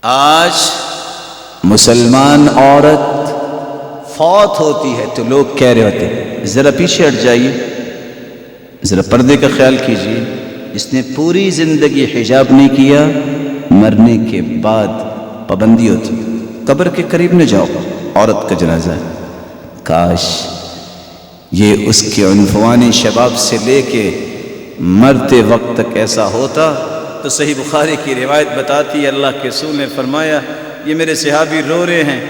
آج مسلمان عورت فوت ہوتی ہے تو لوگ کہہ رہے ہوتے ہیں ذرا پیچھے ہٹ جائیے، ذرا پردے کا خیال کیجیے، جس نے پوری زندگی حجاب نہیں کیا مرنے کے بعد پابندی ہوتی، قبر کے قریب نہ جاؤ، عورت کا جنازہ ہے۔ کاش یہ اس کے عنفوانی شباب سے لے کے مرتے وقت تک ایسا ہوتا تو صحیح بخاری کی روایت بتاتی ہے اللہ کے رسول نے فرمایا یہ میرے صحابی رو رہے ہیں،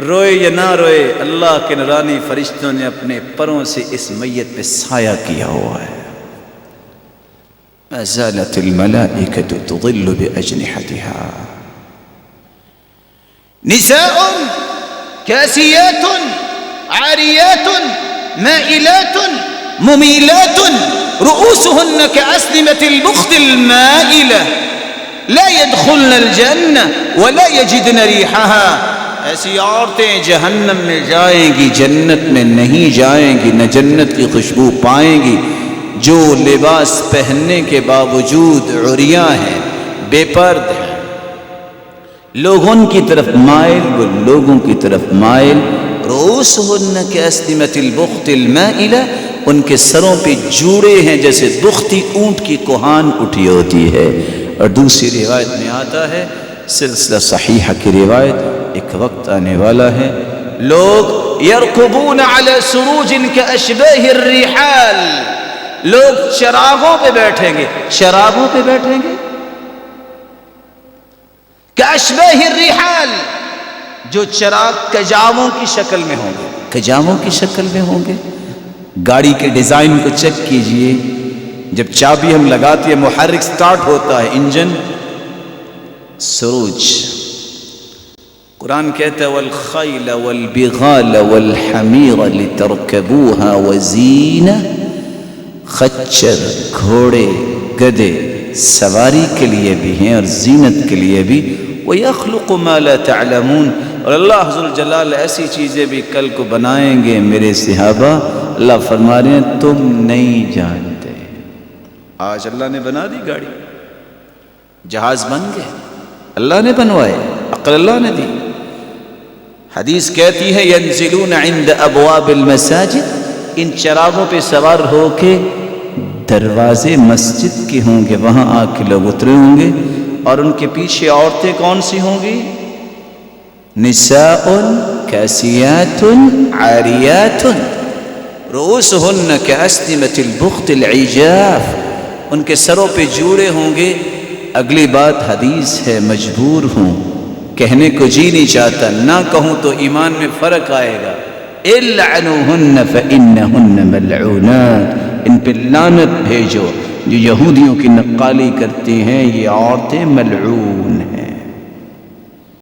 روئے یا نہ روئے، اللہ کے نورانی فرشتوں نے اپنے پروں سے اس میت پہ سایہ کیا ہوا ہے۔ ما زالت الملائکۃ تظل بأجنحتها نساء کاسیات عاریات مائلات ممیلات رؤوسهن كأسنمة البخت المائلة لا يدخلن الجنة ولا يجدن ريحها۔ ایسی عورتیں جہنم میں جائیں گی، جنت میں نہیں جائیں گی، نہ جنت کی خوشبو پائیں گی، جو لباس پہننے کے باوجود عریاں ہیں، بے پرد ہیں، لوگوں کی طرف مائل، وہ لوگوں کی طرف مائل۔ رؤوسهن كأسنمة البخت المائلة، ان کے سروں پہ جوڑے ہیں جیسے دختی اونٹ کی کوہان اٹھی ہوتی ہے۔ اور دوسری روایت میں آتا ہے، سلسلہ صحیحہ کی روایت، ایک وقت آنے والا ہے لوگ یرکبون علی سروج کاشباہ الرحال، لوگ چراغوں پہ بیٹھیں گے، چراغوں پہ بیٹھیں گے، کاشباہ الرحال، جو چراغ کجاووں کی شکل میں ہوں گے، کجاووں کی شکل میں ہوں گے۔ گاڑی کے ڈیزائن کو چیک کیجئے، جب چابی ہم لگاتے ہیں محرک سٹارٹ ہوتا ہے انجن، سروج۔ قرآن کہتا ہے والخیل والبغال والحمیر لترکبوها وزینہ، خچر، گھوڑے، گدے سواری کے لیے بھی ہیں اور زینت کے لیے بھی۔ وَيَخْلُقُ مَا لَا تَعْلَمُونَ، اور اللہ ذو الجلال ایسی چیزیں بھی کل کو بنائیں گے میرے صحابہ، اللہ فرما رہے ہیں تم نہیں جانتے۔ آج اللہ نے بنا دی گاڑی، جہاز بن گئے، اللہ نے بنوائے، عقل اللہ نے دی۔ حدیث کہتی ہے ينزلون عند ابواب المساجد، ان چراغوں پہ سوار ہو کے دروازے مسجد کے ہوں گے، وہاں آ کے لوگ اترے ہوں گے، اور ان کے پیچھے عورتیں کون سی ہوں گی؟ نساء کاسیات عاریات رؤوسهن كأسنمة البخت العجاف، ان کے سروں پہ جوڑے ہوں گے۔ اگلی بات حدیث ہے، مجبور ہوں، کہنے کو جی نہیں چاہتا، نہ کہوں تو ایمان میں فرق آئے گا۔ العنوهن فإنهن ملعونات، ان پہ لعنت بھیجو، جو یہودیوں کی نقالی کرتے ہیں، یہ عورتیں ملعون